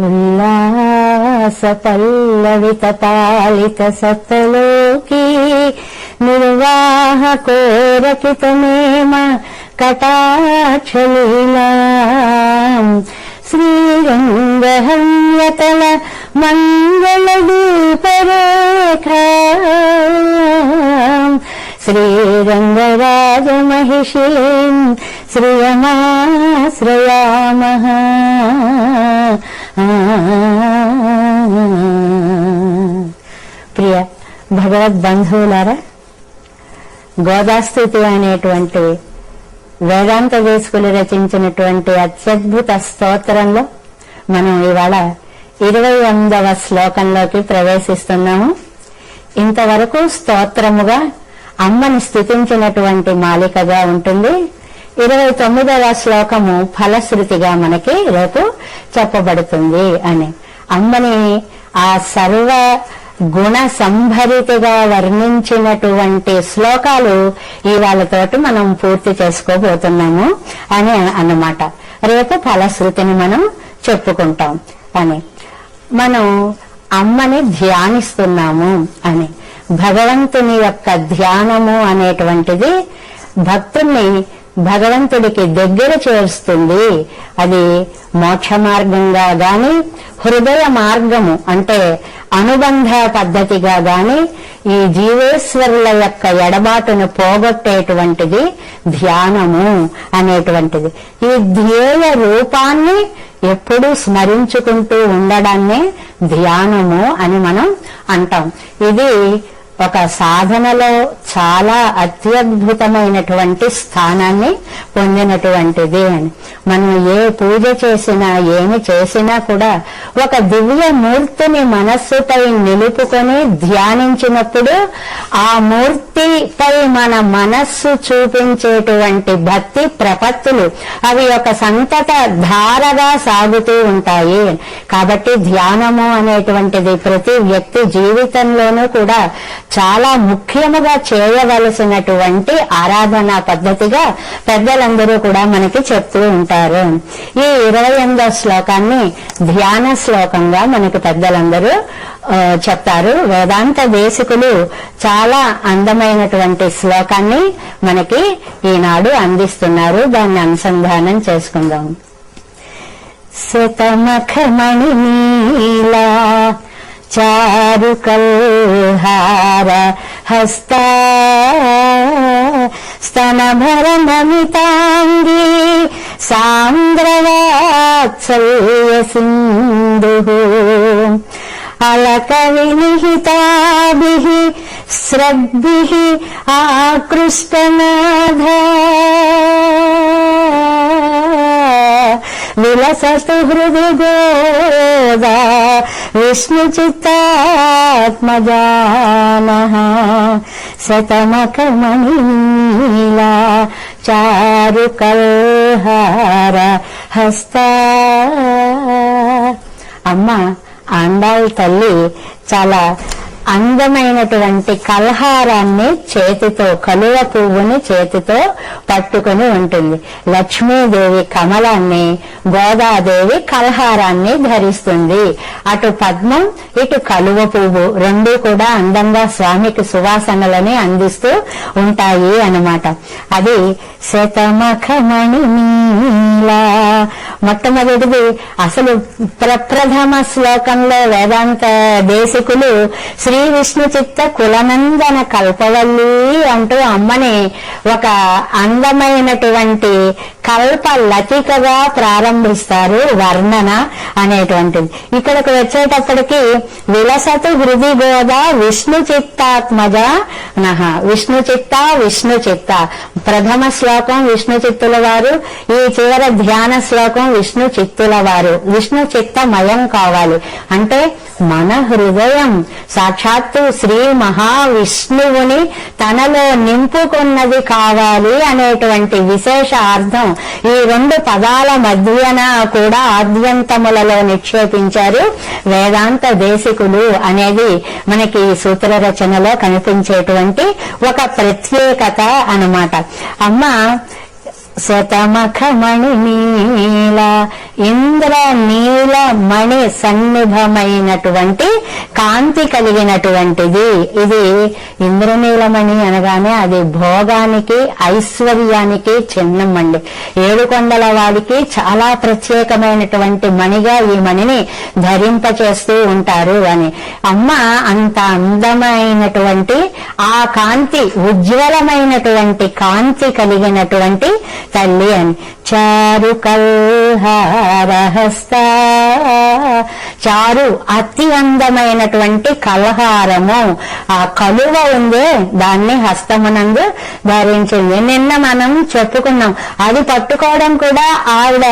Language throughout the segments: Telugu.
ఉల్లాస పల్లవిత పాలిత సతలోకి నిర్వాహ కోరకితమేమ కటాక్షలీలా శ్రీరంగహన్యతల మంగళ దీపరేఖ శ్రీరంగరాజ మహిషీం శ్రియమాశ్రయామః. ప్రియ భగవద్బంధువులారా, గోదాస్థుతి అనేటువంటి వేదాంత దేశకులు రచించినటువంటి అత్యద్భుత స్తోత్రంలో మనం ఇవాళ 28వ శ్లోకంలోకి ప్రవేశిస్తున్నాము. ఇంతవరకు స్తోత్రముగా అమ్మని స్తుతించినటువంటి మాలికగా ఉంటుంది. 29వ శ్లోకము ఫలశ్రుతిగా మనకి రేపు చెప్పబడుతుంది అని అమ్మని ఆ సర్వ గుణ సంభరితగా వర్ణించినటువంటి శ్లోకాలు ఇవాళతోటి మనం పూర్తి చేసుకోబోతున్నాము అని అన్నమాట. రేపు ఫలశ్రుతిని మనం చెప్పుకుంటాం అని. మనం అమ్మని ధ్యానిస్తున్నాము అని. భగవంతుని యొక్క ధ్యానము అనేటువంటిది భక్తుల్ని భగవంతుడికి దగ్గర చేరుస్తుంది. అది మోక్ష మార్గంగా గాని, హృదయ మార్గము అంటే అనుబంధ పద్ధతిగా గాని, ఈ జీవేశ్వరుల యొక్క ఎడబాటును పోగొట్టేటువంటిది ధ్యానము అనేటువంటిది. ఈ ధ్యేయ రూపాన్ని ఎప్పుడూ స్మరించుకుంటూ ఉండడాన్నే ధ్యానము అని మనం అంటాం. ఇది ఒక సాధనలో చాలా అత్యద్భుతమైనటువంటి స్థానాన్ని పొందినటువంటిది అని. మనం ఏ పూజ చేసినా ఏమి చేసినా కూడా ఒక దివ్య మూర్తిని మనస్సుపై నిలుపుకొని ధ్యానించినప్పుడు ఆ మూర్తిపై మన మనస్సు చూపించేటువంటి భక్తి ప్రపత్తులు అవి ఒక సంతత ధారగా సాగుతూ ఉంటాయి. కాబట్టి ధ్యానము అనేటువంటిది ప్రతి వ్యక్తి జీవితంలోనూ కూడా చాలా ముఖ్యముగా చేయవలసినటువంటి ఆరాధనా పద్ధతిగా పెద్దలందరూ కూడా మనకి చెప్తూ ఉంటారు. ఈ 28వ శ్లోకాన్ని ధ్యాన శ్లోకంగా మనకి పెద్దలందరూ చెప్తారు. వేదాంత దేశికులు చాలా అందమైనటువంటి శ్లోకాన్ని మనకి ఈనాడు అందిస్తున్నారు. దాన్ని అనుసంధానం చేసుకుందాం. శతమఖమణి నీలా చారుకల్హార హస్తా స్తనభరనమితాంగీ సాంద్రవాత్సల్య సింధుః అలక వినిహితాభిః స్రగ్భిః ఆకృష్టనాధా విలసతు హృది గోదా విష్ణుచిత్తాత్మజానః శతమఖమణిలా చారుకల్హార హస్తా. అమ్మ ఆండాళ్ తల్లి చాలా అందమైనటువంటి కల్హారాన్ని చేతితో, కలువ పువ్వుని చేతితో పట్టుకుని ఉంటుంది. లక్ష్మీదేవి కమలాన్ని, గోదాదేవి కల్హారాన్ని ధరిస్తుంది. అటు పద్మం, ఇటు కలువ పువ్వు రెండు కూడా అందంగా స్వామికి సువాసనలని అందిస్తూ ఉంటాయి అన్నమాట. అది శతమఖమణి నీలా. మొట్టమొదటిది అసలు ప్రప్రథమ శ్లోకంలో వేదాంత దేశికులు శ్రీ విష్ణు చిత్త కులనందన కల్పవల్లి అంటూ అమ్మని ఒక అందమైనటువంటి కల్ప లతికగా ప్రారంభిస్తారు వర్ణన అనేటువంటిది. ఇక్కడికి వచ్చేటప్పటికి విలసతు హృది గోద విష్ణు చిత్తాత్మజ నహ. విష్ణు చిత్త విష్ణు చిత్త ప్రథమ శ్లోకం విష్ణు చిత్తుల వారు, ఈ చివర ధ్యాన శ్లోకం విష్ణు చిత్తుల వారు. విష్ణు చిత్తమయం కావాలి అంటే మన హృదయం సాక్షాత్తు శ్రీ మహావిష్ణువుని తనలో నింపుకున్నది కావాలి అనేటువంటి విశేష అర్థం ఈ రెండు పదాల మధ్యన కూడా ఆద్యంతములలో నిక్షేపించారు వేదాంత దేశికులు అనేది మనకి ఈ సూత్ర రచనలో కనిపించేటువంటి ఒక ప్రత్యేకత అన్నమాట. అమ్మ శతమఖమణి నీల, ఇంద్ర నీల మణి సన్నిభమైనటువంటి కాంతి కలిగినటువంటిది. ఇది ఇంద్రనీలమణి అనగానే అది భోగానికి ఐశ్వర్యానికి చిహ్నం అండి. ఏడుకొండల వాడికి చాలా ప్రత్యేకమైనటువంటి మణిగా ఈ మణిని ధరింపచేస్తూ ఉంటారు అని. అమ్మ అంత అందమైనటువంటి ఆ కాంతి, ఉజ్వలమైనటువంటి కాంతి కలిగినటువంటి తల్లి అని. చారు కల్హారహస్త, చారు అతి అందమైనటువంటి కల్హారము, ఆ కలువ ఉందే దాన్ని హస్తమునందు ధరించింది. నిన్న మనం చెప్పుకున్నాం, అది పట్టుకోవడం కూడా ఆవిడ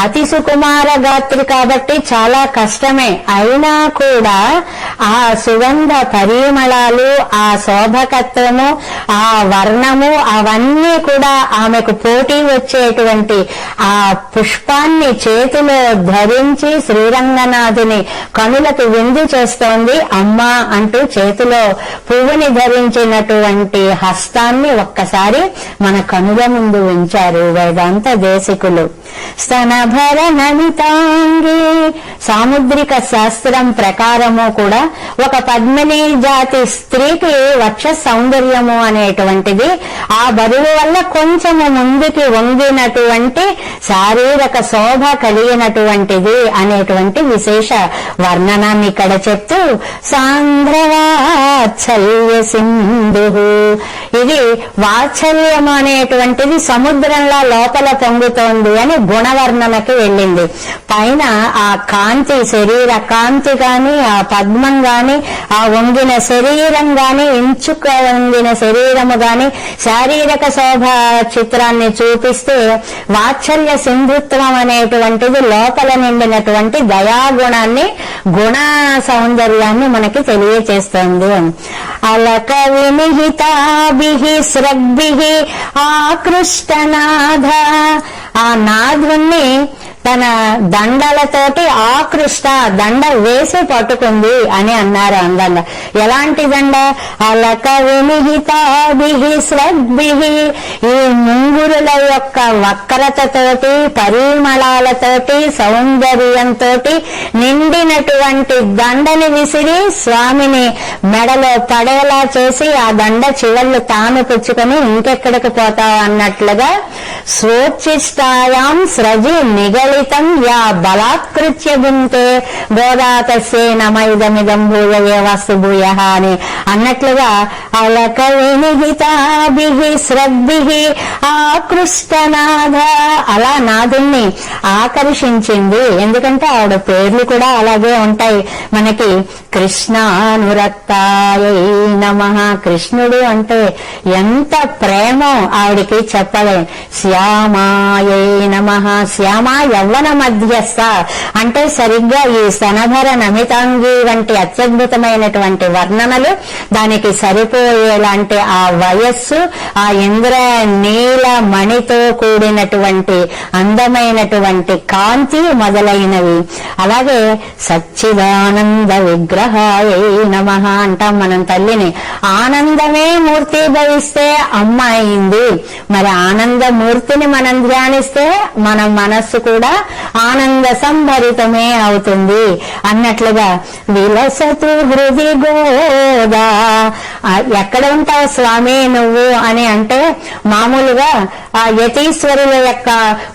అతి సుకుమార గాత్రి కాబట్టి చాలా కష్టమే. అయినా కూడా ఆ సుగంధ పరిమళాలు, ఆ శోభకత్వము, ఆ వర్ణము అవన్నీ కూడా ఆమెకు పోటీ వచ్చేటువంటి ఆ పుష్పాన్ని చేతిలో ధరించి శ్రీరంగనాథుని కనులకు విందు చేస్తోంది అమ్మ అంటూ చేతిలో పువ్వుని ధరించినటువంటి హస్తాన్ని ఒక్కసారి మన కనుల ముందు ఉంచారు వేదాంత దేశికులు. స్తనభర నమితాంగి, సాముద్రిక శాస్త్రం ప్రకారము కూడా ఒక పద్మిని జాతి స్త్రీకి వక్ష సౌందర్యము అనేటువంటిది ఆ బరువు వల్ల కొంచెము ముందుకి వంగినటువంటి శారీరక శోభ కలిగినటువంటిది అనేటువంటి విశేష వర్ణనాన్ని ఇక్కడ చెప్తూ సాంద్రవాత్సల్య సింధు, ఇది వాత్సల్యం అనేటువంటిది సముద్రంలో లోపల పొంగుతోంది అని గుణవర్ణనకి వెళ్ళింది. పైన ఆ కాంతి, శరీర కాంతి గాని, ఆ పద్మం గాని, ఆ వంగిన శరీరం గాని, ఇంచుక వంగిన శరీరము గాని శారీరక శోభ చిత్రాన్ని చూపిస్తే వాత్సల్య సింధుత్వం అనేటువంటిది లోపల నిండినటువంటి దయాగుణాన్ని, గుణ సౌందర్యాన్ని మనకి తెలియచేస్తుంది. అలక వినిహితాభిహి స్రగ్భిహి ఆకృష్టనాథ, ఆ నాథుణ్ణి తన దండలతోటి ఆకృష్ట, దండ వేసి పట్టుకుంది అని అన్నారు అందంగా. ఎలాంటి దండ? అలక వినిహితాభిహి స్రగ్భిహి, ఈ ముంగురుల యొక్క వక్రతతోటి, పరిమళాలతోటి, సౌందర్యంతో నిండినటువంటి దండని విసిరి స్వామిని మెడలో పడేలా చేసి ఆ దండ చివళ్ళు తాను పుచ్చుకొని ఇంకెక్కడికి పోతావు అన్నట్లుగా స్వోచ్చిష్టాయాం స్రజి నిగళితం యా బలాత్కృత్య భుంతే గోదాతస్యే నమైదమిదం భూయవే వస్తు భూయ అని అన్నట్లుగా అలక వినిహితాభిహి స్రగ్భిహి ఆకృష్టనాథ, అలా నాథుణ్ణి ఆకర్షించింది. ఎందుకంటే ఆవిడ పేర్లు కూడా అలాగే ఉంటాయి మనకి. కృష్ణానురక్తాయై నమః, కృష్ణుడు అంటే ఎంత ప్రేమో ఆవిడికి చెప్పలేం. శ్యామాయై నమః, శ్యామ యవ్వన మధ్యస్థ అంటే సరిగ్గా ఈ స్తనభర నమితాంగి వంటి అత్యద్భుతమైనటువంటి వర్ణనలు, దానికి సరిపోయేలాంటి ఆ వయస్సు, ఆ ఇంద్ర నీల మణితో కూడినటువంటి అందమైనటువంటి కాంతి మొదలైనవి. అలాగే సచ్చిదానంద విగ్రహాయై నమః అంటాం మనం తల్లిని. ఆనందమే మూర్తి భవిస్తే అమ్మ అయింది. మరి ఆనందమూర్తిని మనం ధ్యానిస్తే మన మనస్సు కూడా ఆనంద సంభరితమే అవుతుంది అన్నట్లుగా విలసతు హృది గోదా, ఎక్కడ ఉంటావు స్వామి నువ్వు అని అంటే మామూలుగా ఆ యతీశ్వరుల యొక్క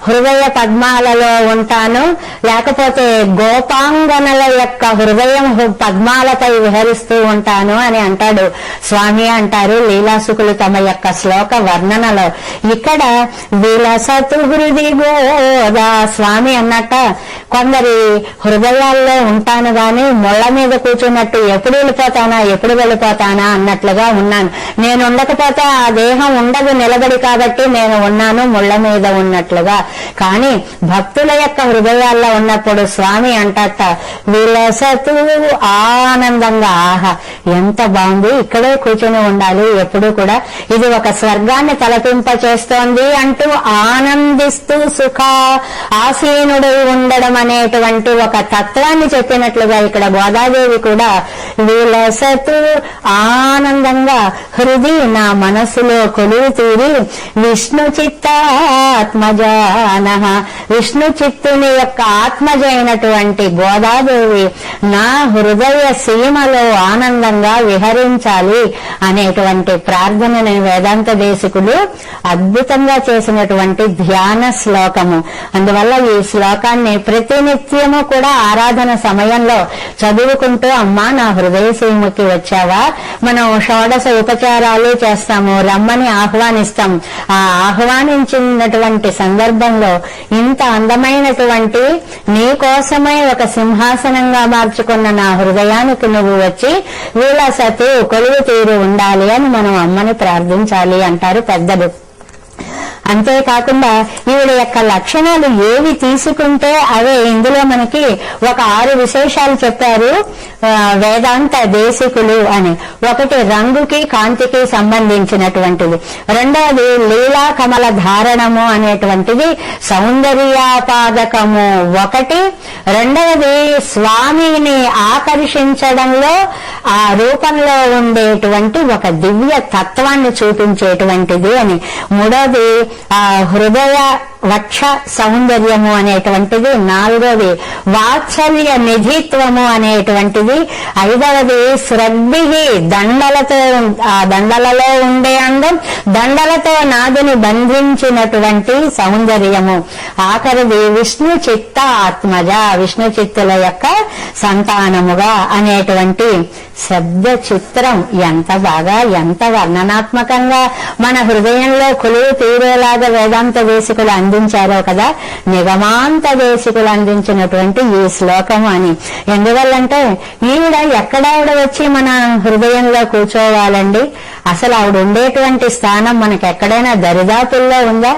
హృదయ పద్మాలలో ఉంటాను, లేకపోతే గోపాంగనల యొక్క హృదయం పద్మాలపై విహరిస్తూ ఉంటాను అని అంటాడు స్వామి అంటారు లీలాసుకులు తమ యొక్క శ్లోక వర్ణనలో. ఇక్కడ విలసతు హృది గోదా, స్వామి అన్నట్ట కొందరి హృదయాల్లో ఉంటాను గాని ముళ్ళ మీద కూర్చున్నట్టు ఎప్పుడు వెళ్ళిపోతానా అన్నట్లుగా ఉన్నాను. నేను ఉండకపోతే ఆ దేహం ఉండదు నిలబడి, కాబట్టి నేను ఉన్నాను ముళ్ళ మీద ఉన్నట్లుగా. కానీ భక్తుల యొక్క హృదయాల్లో ఉన్నప్పుడు స్వామి అంటట విలసతు, ఆనందంగా, ఆహా ఎంత బాగుంది, ఇక్కడే కూర్చుని ఉండాలి ఎప్పుడు కూడా, ఇది ఒక స్వర్గాన్ని తలపింప చేస్తోంది అంటూ ఆనందిస్తూ ఆ ఆసీనుడై ఉండడం అనేటువంటి ఒక తత్వాన్ని చెప్పినట్లుగా ఇక్కడ గోదాదేవి కూడా విలసతు ఆనందంగా హృది నా మనస్సులో కొలువు తీరి విష్ణు చిత్తాత్మజాన విష్ణు చిత్తుని యొక్క ఆత్మజ అయినటువంటి గోదాదేవి నా హృదయ సీమలో ఆనందంగా విహరించాలి అనేటువంటి ప్రార్థనని వేదాంత దేశికులు అద్భుతంగా చేసినటువంటి ధ్యాన శ్లోకము. అందువల్ల ఈ శ్లోకాన్ని ప్రతినిత్యము కూడా ఆరాధన సమయంలో చదువుకుంటూ అమ్మా నా హృదయ సీమకి వచ్చావా, మనం షోడశ ఉపచారాలు చేస్తాము, రమ్మని ఆహ్వానిస్తాం. ఆ ఆహ్వానించినటువంటి సందర్భంలో ఇంత అందమైనటువంటి నీ కోసమై ఒక సింహాసనంగా మార్చుకున్న నా హృదయానికి నువ్వు వచ్చి విలసతు కొలువు తీరు ఉండాలి అని మనం అమ్మని ప్రార్థించాలి అంటారు పెద్దలు. అంతేకాకుండా ఈవిడ యొక్క లక్షణాలు ఏవి తీసుకుంటే అవే ఇందులో మనకి ఒక 6 విశేషాలు చెప్పారు వేదాంత దేశికులు అని. ఒకటి రంగుకి కాంతికి సంబంధించినటువంటిది, రెండవది లీలా కమల ధారణము అనేటువంటిది సౌందర్యాపాదకము ఒకటి, రెండవది స్వామిని ఆకర్షించడంలో ఆ రూపంలో ఉండేటువంటి ఒక దివ్య తత్వాన్ని చూపించేటువంటిది అని, మూడవది ఆ హృదయ వక్ష సౌందర్యము అనేటువంటిది, నాలుగవది వాత్సల్య నిధిత్వము అనేటువంటిది, ఐదవది శ్రద్ధి దండలతో ఆ దండలలో ఉండే అందం, దండలతో నాదుని బంధించినటువంటి సౌందర్యము, ఆఖరిది విష్ణు చిత్త ఆత్మజ విష్ణు చిత్తుల యొక్క సంతానముగా అనేటువంటి శబ్ద చిత్రం ఎంత బాగా ఎంత వర్ణనాత్మకంగా మన హృదయంలో కొలువు తీరేలాగా వేదాంత దేశికులు అందించారో కదా, నిగమాంత దేశికులు అందించినటువంటి ఈ శ్లోకం అని. ఎందువల్లంటే ఈవిడ ఎక్కడావిడ వచ్చి మన హృదయంలో కూర్చోవాలండి? అసలు ఆవిడ ఉండేటువంటి స్థానం మనకి ఎక్కడైనా దరిదాపుల్లో ఉందా?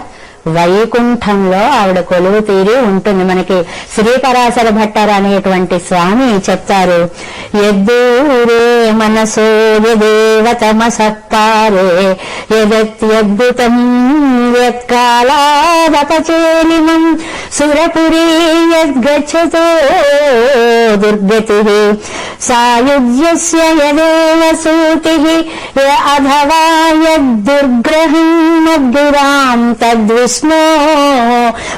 వైకుంఠంలో ఆవిడ కొలువు తీరి ఉంటుంది. మనకి శ్రీపరాశర భట్టర్ అనేటువంటి స్వామి చెప్తారు, యద్దూరే మనసో యదేవతమసత్పారే యదత్యద్భుతం యత్కాలాదపచేలిమం సురపురీ యద్గచ్చతో దుర్గతిః సాయుజ్యస్య యదేవ సూతిః అథవా యద్దుర్గ్రహం మద్దురాం తద్విష్ణో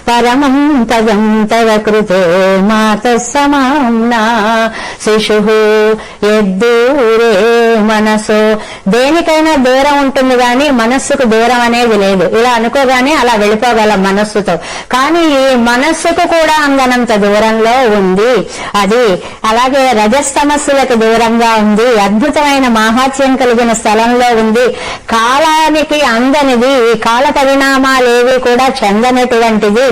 పరమం పదం తవ కృతే మాతః సమామ్నా శిశుః యద్దూరే మనసో. దేనికైనా దూరం ఉంటుంది కానీ మనస్సుకు దూరం అనేది లేదు. ఇలా అనుకోగానే అలా వెళ్ళిపోగలం మనస్సుతో, కానీ ఈ మనస్సుకు కూడా అందనంత దూరంలో ఉంది అది. అలాగే రజస్తమస్సులకు దూరంగా ఉంది, అద్భుతమైన మాహాత్యం కలిగిన స్థలంలో ఉంది, కాలానికి అందనిది, కాల పరిణామాలేవి కూడా చెందనటువంటిది,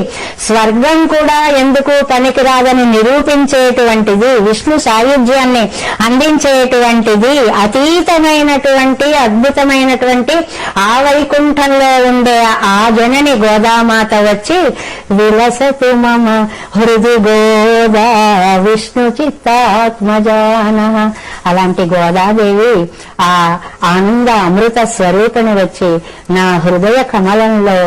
స్వర్గం కూడా ఎందుకు పనికిరాదని నిరూపించేటువంటిది, విష్ణు సాయుధ్యాన్ని అందించేటువంటిది, అతీతమైనటువంటి అద్భుతమైనటువంటి ఆ వైకుంఠంలో ఉండే ఆ జనని గోదామాత వచ్చి విలసతు మమ హృది గోదా విష్ణు చిత్తాత్మజాన. అలాంటి గోదాదేవి ఆ ఆనంద అమృత స్వరూపిణి వచ్చి నా హృదయ కమలంలో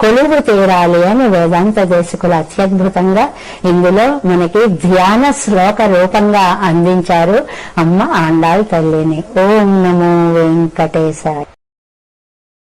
కొలువు తీరాలి అని వేదాంత దేశికులు అత్యద్భుతంగా ఇందులో మనకి ధ్యాన శ్లోక రూపంగా అందించారు అమ్మ ఆండాళ్ తల్లిని. ఓం నమో వెంకటేశాయ.